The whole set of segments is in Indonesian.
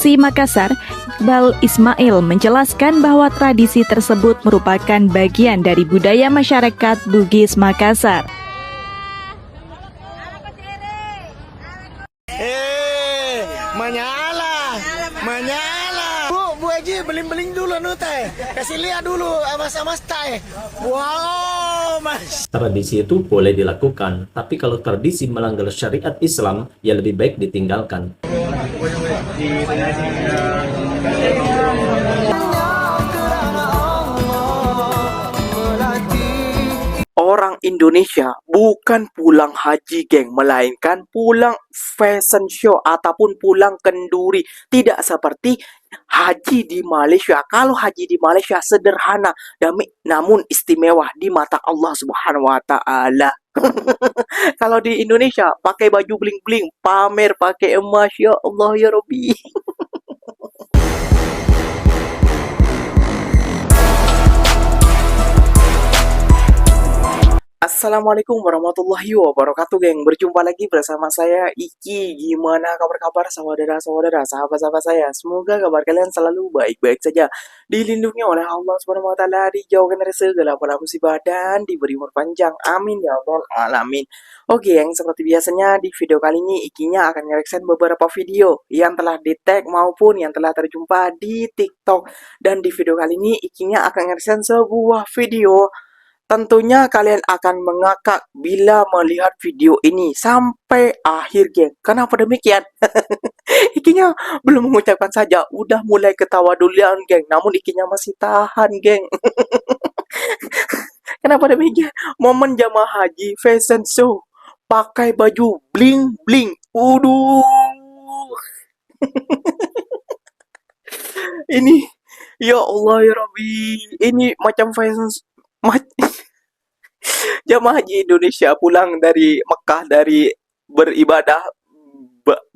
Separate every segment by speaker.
Speaker 1: Konservasi Makassar, Iqbal Ismail menjelaskan bahwa tradisi tersebut merupakan bagian dari budaya masyarakat Bugis Makassar.
Speaker 2: Menyala. Bu Haji beling-beling dulu nu teh. Kasih lihat dulu mas teh. Wow, mas.
Speaker 3: Tradisi itu boleh dilakukan, tapi kalau tradisi melanggar syariat Islam, ya lebih baik ditinggalkan.
Speaker 4: Orang Indonesia bukan pulang haji, geng, melainkan pulang fashion show ataupun pulang kenduri. Tidak seperti haji di Malaysia. Kalau haji di Malaysia sederhana, namun istimewa di mata Allah Subhanahu wa taala. Kalau di Indonesia pakai baju bling-bling, pamer pakai emas, ya Allah ya Rabbi. Assalamualaikum warahmatullahi wabarakatuh, geng. Berjumpa lagi bersama saya Iki. Gimana kabar-kabar saudara-saudara, sahabat-sahabat saya? Semoga kabar kalian selalu baik-baik saja, dilindungi oleh Allah Subhanahu wa taala, dijauhkan dari segala bala musibah dan diberi umur panjang. Amin ya rabbal alamin. Oke, yang seperti biasanya di video kali ini Ikinya akan nge-reaction beberapa video yang telah di-tag maupun yang telah terjumpa di TikTok. Dan di video kali ini Ikinya akan nge-reaction sebuah video. Tentunya kalian akan mengakak bila melihat video ini sampai akhir, geng. Kenapa demikian? Ikinya belum mengucapkan saja, udah mulai ketawa duluan, geng. Namun Ikinya masih tahan, geng. Kenapa demikian? Momen jamaah haji fashion show, pakai baju bling-bling. Uduh. Ini, ya Allah ya Rabbi, ini macam fashion jamaah haji Indonesia pulang dari Mekah dari beribadah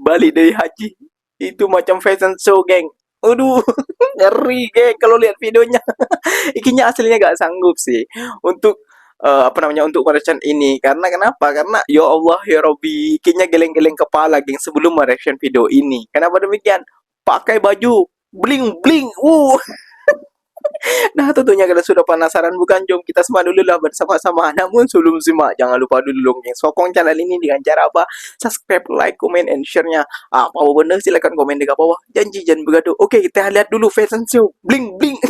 Speaker 4: balik dari haji itu macam fashion show, geng. Aduh, ngeri, geng, kalau lihat videonya. Ikinya aslinya gak sanggup sih untuk untuk mereaction ini. Karena kenapa? Karena ya Allah ya Rabbi, Ikinya geleng-geleng kepala, geng, sebelum mereaction video ini. Kenapa demikian? Pakai baju bling-bling. Nah, tentunya kalian sudah penasaran bukan? Jom kita simak dulu lah bersama-sama. Namun sebelum simak, jangan lupa dulu dong, geng, sokong channel ini dengan cara apa? Subscribe, like, comment, and share-nya. Apa bener silakan komen di bawah. Janji jangan begaduh. Oke, kita lihat dulu fashion show bling-bling.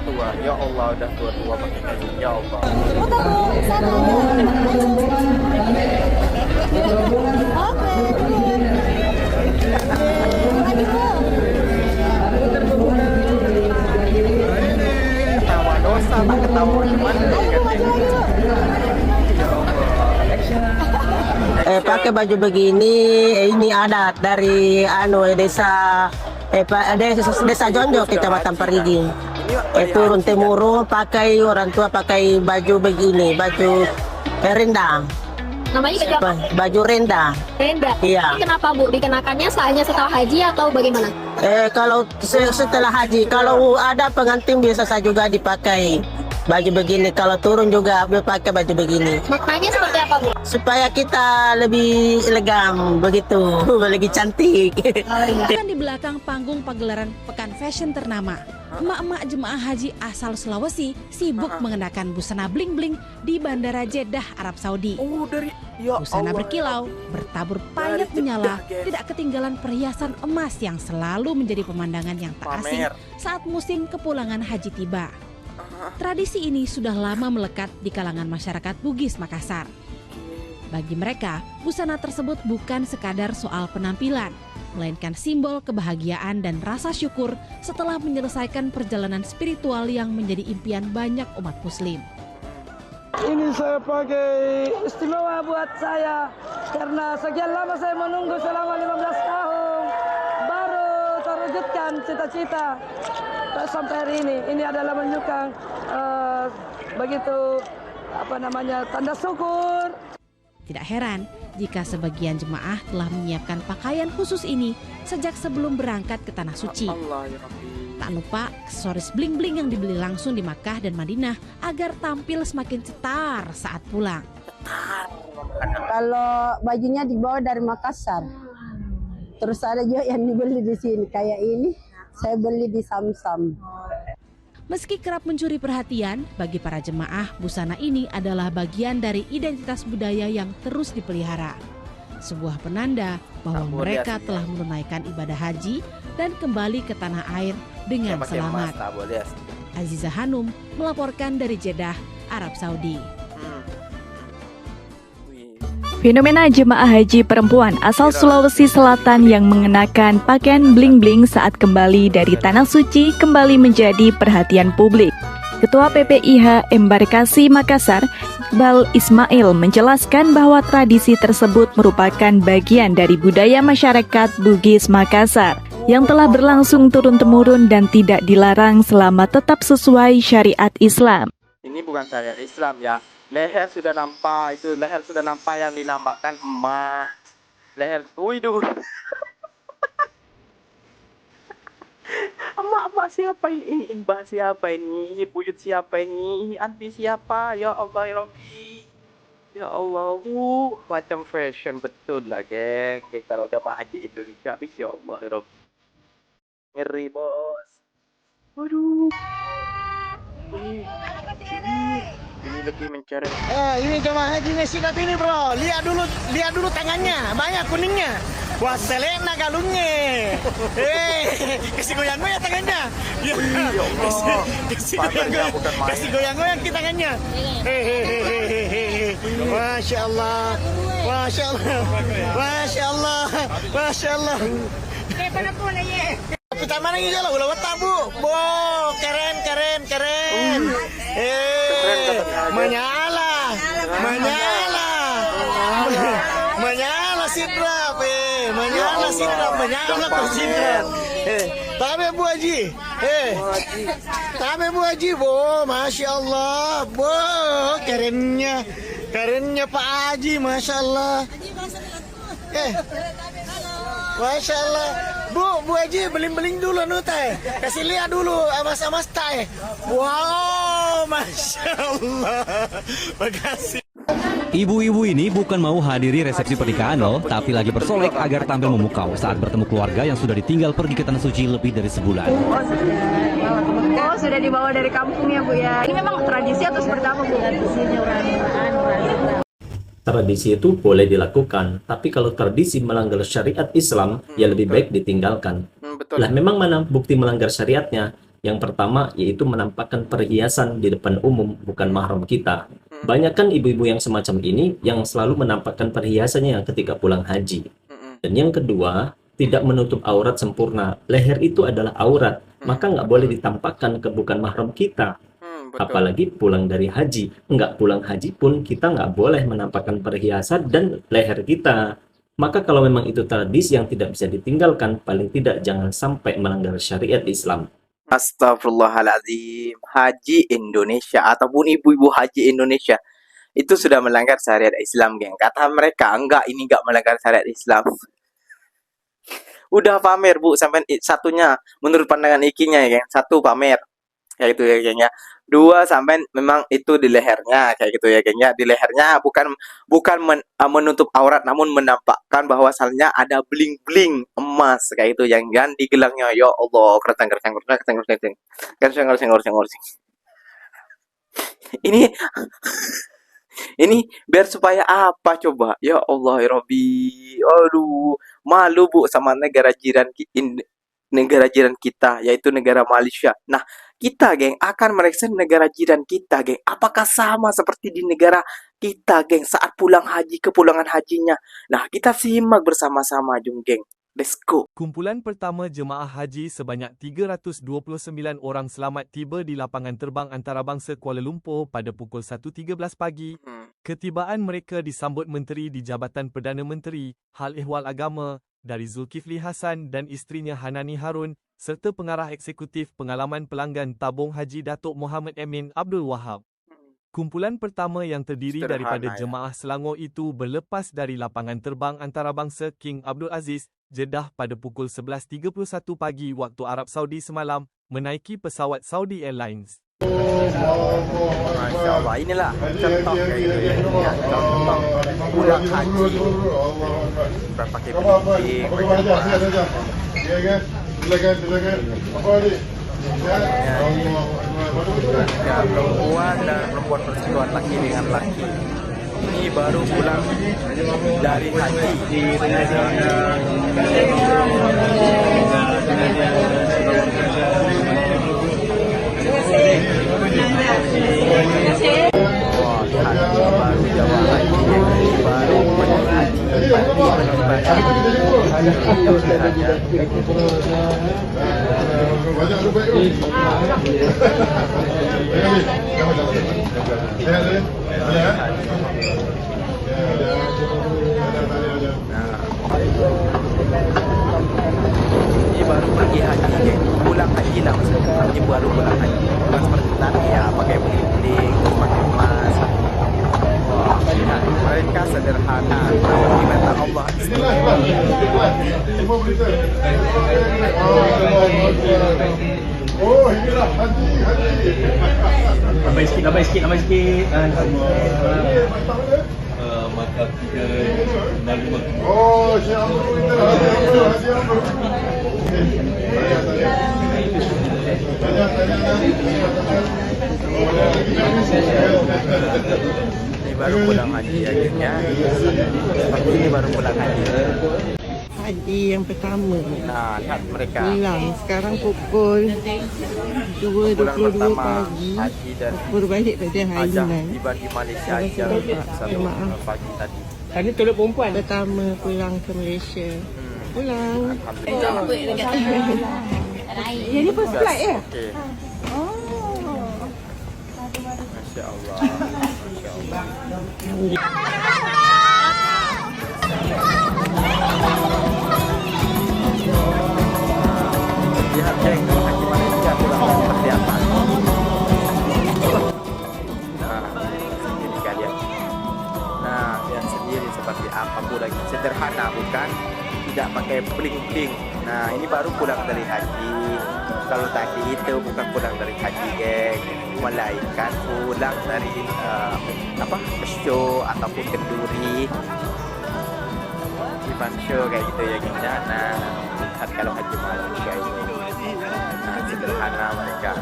Speaker 4: Tua, ya Allah, udah tua-tua pakai kayu. Ya Allah.
Speaker 5: Pakai baju begini, ini adat dari desa Jonjo, Kecamatan Parigi. Turun temurun pakai, orang tua pakai baju begini, baju rendang.
Speaker 6: Namanya apa?
Speaker 5: Baju rendang.
Speaker 6: Rendang.
Speaker 5: Iya.
Speaker 6: Kenapa, Bu, dikenakannya hanya setelah haji atau bagaimana?
Speaker 5: Kalau setelah haji, kalau ada pengantin biasa saya juga dipakai baju begini. Kalau turun juga pakai baju begini.
Speaker 6: Maknanya seperti apa, Bu?
Speaker 5: Supaya kita lebih elegan, begitu, lebih cantik.
Speaker 7: Di belakang panggung pagelaran Pekan Fashion ternama, emak-emak jemaah haji asal Sulawesi sibuk mengenakan busana bling-bling di Bandara Jeddah, Arab Saudi. Busana berkilau, bertabur payet menyala, tidak ketinggalan perhiasan emas yang selalu menjadi pemandangan yang tak asing saat musim kepulangan haji tiba. Tradisi ini sudah lama melekat di kalangan masyarakat Bugis Makassar. Bagi mereka, busana tersebut bukan sekadar soal penampilan, melainkan simbol kebahagiaan dan rasa syukur setelah menyelesaikan perjalanan spiritual yang menjadi impian banyak umat muslim.
Speaker 8: Ini saya pakai istimewa buat saya karena sekian lama saya menunggu selama 15 tahun baru terwujudkan cita-cita sampai hari ini. Ini adalah menunjukkan tanda syukur.
Speaker 7: Tidak heran jika sebagian jemaah telah menyiapkan pakaian khusus ini sejak sebelum berangkat ke Tanah Suci. Tak lupa aksesoris bling-bling yang dibeli langsung di Makkah dan Madinah agar tampil semakin cetar saat pulang.
Speaker 9: Kalau bajunya dibawa dari Makassar.
Speaker 5: Terus ada juga yang dibeli di sini kayak ini. Saya beli di Samsam.
Speaker 7: Meski kerap mencuri perhatian, bagi para jemaah, busana ini adalah bagian dari identitas budaya yang terus dipelihara. Sebuah penanda bahwa mereka telah menunaikan ibadah haji dan kembali ke tanah air dengan selamat. Aziza Hanum melaporkan dari Jeddah, Arab Saudi.
Speaker 1: Fenomena jemaah haji perempuan asal Sulawesi Selatan yang mengenakan pakaian bling-bling saat kembali dari Tanah Suci kembali menjadi perhatian publik. Ketua PPIH Embarkasi Makassar, Iqbal Ismail menjelaskan bahwa tradisi tersebut merupakan bagian dari budaya masyarakat Bugis Makassar yang telah berlangsung turun-temurun dan tidak dilarang selama tetap sesuai syariat Islam.
Speaker 4: Ini bukan syariat Islam ya. Leher sudah nampak, itu leher sudah nampak yang dilambangkan emas. Leher, widuh. Emak siapa ini? Mbak siapa ini? Buyut siapa ini? Anti siapa? Ya Allah ya Rabbi. Ya Allah, macam fashion betul lah, geng. Kalau udah haji Indonesia, habis ya Allah ya Rabbi. Ngeri, bos. Waduh. Ini lebih mencari.
Speaker 2: Ini jemaah haji Nesidap ini bro. Lihat dulu tangannya, banyak kuningnya. Wah selena galungnya. Kasih goyang ya tangannya. Ya Allah. Kasih goyang ki tangannya. Masya Allah, Masya Allah, Masya Allah, Masya Allah. Pertama lagi jalan ulah wata bu. Keren. Menyala sidrap, menyala kau sidrap. Tabe Bu Haji, tabe Bu Haji, bo, Masya Allah, bo, kerennya Pak Haji, Masya Allah. Masya Allah. Bu Haji beling-beling dulu nu teh. Kasih lihat dulu amas-amas teh. Wow, Masya Allah. Makasih.
Speaker 9: Ibu-ibu ini bukan mau hadiri resepsi pernikahan loh, tapi lagi bersolek agar tampil memukau saat bertemu keluarga yang sudah ditinggal pergi ke Tanah Suci lebih dari sebulan.
Speaker 10: Oh, sudah dibawa dari kampung ya Bu ya. Ini memang tradisi atau seperti apa Bu?
Speaker 3: Tradisi itu boleh dilakukan, tapi kalau tradisi melanggar syariat Islam, ya lebih baik ditinggalkan. Lah memang mana bukti melanggar syariatnya? Yang pertama yaitu menampakkan perhiasan di depan umum, bukan mahram kita. Banyak kan ibu-ibu yang semacam ini yang selalu menampakkan perhiasannya ketika pulang haji. Dan yang kedua, tidak menutup aurat sempurna. Leher itu adalah aurat, maka nggak boleh ditampakkan ke bukan mahram kita. Apalagi pulang dari haji. Nggak pulang haji pun kita nggak boleh menampakkan perhiasan dan leher kita. Maka kalau memang itu tradisi yang tidak bisa ditinggalkan, paling tidak jangan sampai melanggar syariat Islam.
Speaker 4: Astagfirullahaladzim. Haji Indonesia ataupun ibu-ibu haji Indonesia itu sudah melanggar syariat Islam, geng. Kata mereka, enggak, ini enggak melanggar syariat Islam. Udah pamer, Bu, sampai satunya menurut pandangan ikinya ya, geng. Satu pamer. Kayak gitu ya, geng ya. Dua, sampai memang itu di lehernya, kayak gitu ya, geng ya. Di lehernya bukan menutup aurat, namun menampakkan bahwasannya ada bling-bling emas, kayak itu yang di gelangnya. Ya Allah, kereteng. Ini biar supaya apa coba? Ya Allah ya Rabbi. Aduh, malu Bu sama negara jiran kita, yaitu negara Malaysia. Nah, kita, geng, akan meriksa negara jiran kita, geng. Apakah sama seperti di negara kita, geng, saat pulang haji, kepulangan hajinya? Nah, kita simak bersama-sama, jom, geng. Let's go.
Speaker 11: Kumpulan pertama jemaah haji sebanyak 329 orang selamat tiba di lapangan terbang antarabangsa Kuala Lumpur pada pukul 1.13 pagi. Ketibaan mereka disambut Menteri di Jabatan Perdana Menteri, Hal Ehwal Agama dari Zulkifli Hasan dan isterinya Hanani Harun serta pengarah eksekutif pengalaman pelanggan tabung haji Datuk Muhammad Amin Abdul Wahab. Kumpulan pertama yang terdiri daripada jemaah Selangor itu berlepas dari lapangan terbang antarabangsa King Abdul Aziz, Jeddah pada pukul 11.31 pagi waktu Arab Saudi semalam, menaiki pesawat Saudi Airlines.
Speaker 4: Masya Allah, inilah contoh kayak gitu ya, contoh pulang haji berpakai bling-bling, ya, perempuan dan perempuan persetujuan laki dengan laki. Ini baru pulang dari haji. Wah, haji baru jamaah haji, baru ini baru pergi haji, pulang haji lah maksudnya. Ini baru pulang haji, bukan seperti tadi ya pakai bling-bling, pakai emas. Wah, lihat, mereka sederhana, di mata Allah istimewa.
Speaker 12: Oh, inilah haji. Tambah sikit. Maka kita oh,
Speaker 4: ini baru pulang haji akhirnya. Seperti ini baru pulang haji.
Speaker 5: Haji yang pertama.
Speaker 4: Nah, lihat mereka.
Speaker 5: Pulang sekarang pukul 2.22 pagi.
Speaker 4: Haji dan
Speaker 5: berbalik pada hari ini.
Speaker 4: Tiba di Malaysia jam 1 pagi tadi.
Speaker 5: Tadi tolong perempuan. Pertama pulang ke Malaysia. Pulang. Ini first flight ya?
Speaker 4: Okey. Masya Allah. Lihat geng, haji Malaysia pulang seperti apa. Nah, sendiri kalian. Nah, lihat sendiri seperti apa pulang. Sederhana bukan? Tidak pakai bling-bling. Nah, ini baru pulang dari haji. Kalau tadi itu bukan pulang dari haji, geng. Melainkan pulang dari show ataupun kenduri. Di show kayak gitu ya, geng. Nah, lihat kalau haji Malaysia ini. Nah, sederhana mereka.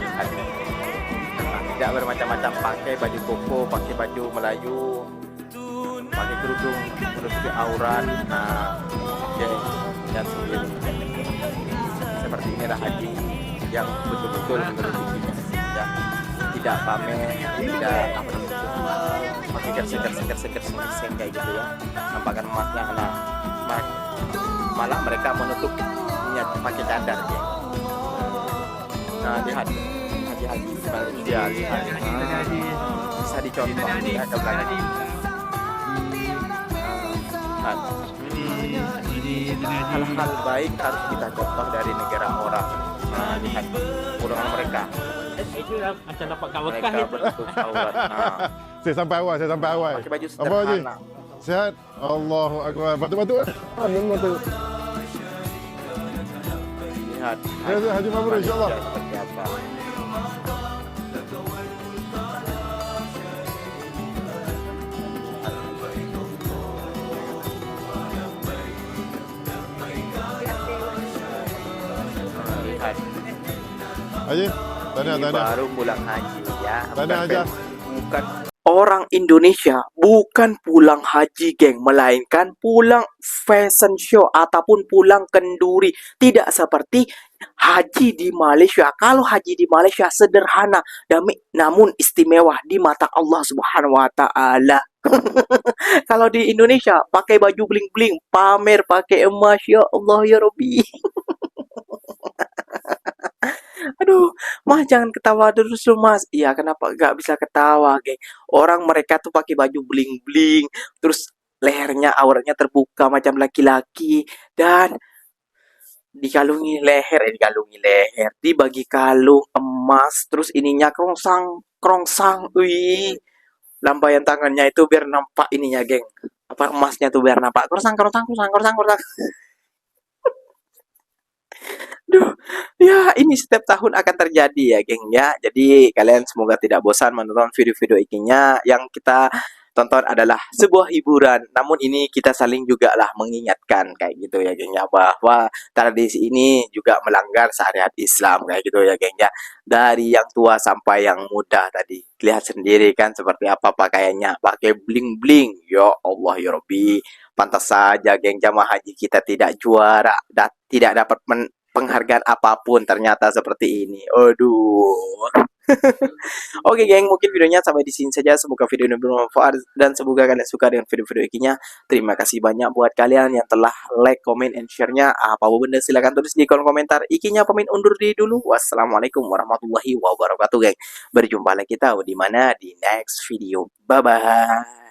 Speaker 4: Nah, tidak bermacam-macam, pakai baju koko, pakai baju Melayu, pakai kerudung menutupi aurat. Nah, oke, lihat sendiri. Seperti inilah haji yang betul-betul menurut kita. Tidak pamer, tidak pakai seger kayak gitu ya. Nampakkan emasnya, nah, malah mereka menutupnya pakai cadar ya. Nah, lihat haji Malaysia, lihat, bisa dicontoh ya, ada belakang. Hal-hal baik harus kita contoh dari negara orang. Nah, lihat pulangan mereka.
Speaker 12: Macam dapat kawakan
Speaker 4: Mereka bertutup aurat. Nah,
Speaker 12: Saya sampai awal.
Speaker 4: pakai baju sederhana.
Speaker 12: Sihat? Allahu Akbar. Batuk-batuk. Batuk.
Speaker 4: Lihat
Speaker 12: Haji Mabrur, insyaAllah.
Speaker 4: seperti apa. Lihat,
Speaker 12: Haji,
Speaker 4: ini
Speaker 12: tanya.
Speaker 4: baru pulang haji ya.
Speaker 12: Tanya aja.
Speaker 4: Bukan orang Indonesia bukan pulang haji, geng, melainkan pulang fashion show ataupun pulang kenduri. Tidak seperti haji di Malaysia. Kalau haji di Malaysia sederhana, namun istimewa di mata Allah Subhanahu wa taala. Kalau di Indonesia pakai baju bling-bling, pamer pakai emas, ya Allah ya Rabbi. Aduh, Mas jangan ketawa terus lu, Mas. Iya, kenapa nggak bisa ketawa, geng? Orang mereka tuh pakai baju bling-bling, terus lehernya, auratnya terbuka macam laki-laki, dan dikalungi leher, dibagi kalung emas, terus ininya krongsang, wih. Lambaian tangannya itu biar nampak ininya, geng. Apa emasnya tuh biar nampak krongsang. Duh, ya ini setiap tahun akan terjadi ya, geng ya. Jadi kalian semoga tidak bosan menonton video-video ikinya. Yang kita tonton adalah sebuah hiburan. Namun ini kita saling juga lah mengingatkan kayak gitu ya, geng ya, bahwa tradisi ini juga melanggar syariat Islam kayak gitu ya, geng ya. Dari yang tua sampai yang muda tadi. Lihat sendiri kan seperti apa pakaiannya, pakai bling-bling. Ya Allah ya Rabbi. Pantas saja geng jamaah haji kita tidak juara, tidak dapat penghargaan apapun ternyata seperti ini. Aduh. Oke geng, mungkin videonya sampai di sini saja. Semoga video ini bermanfaat dan semoga kalian suka dengan video-video ikinya. Terima kasih banyak buat kalian yang telah like, comment, and share-nya. Apapun benda silahkan tulis di kolom komentar. Ikinya pamit undur diri dulu. Wassalamualaikum warahmatullahi wabarakatuh geng. Berjumpa lagi kita di mana di next video. Bye bye.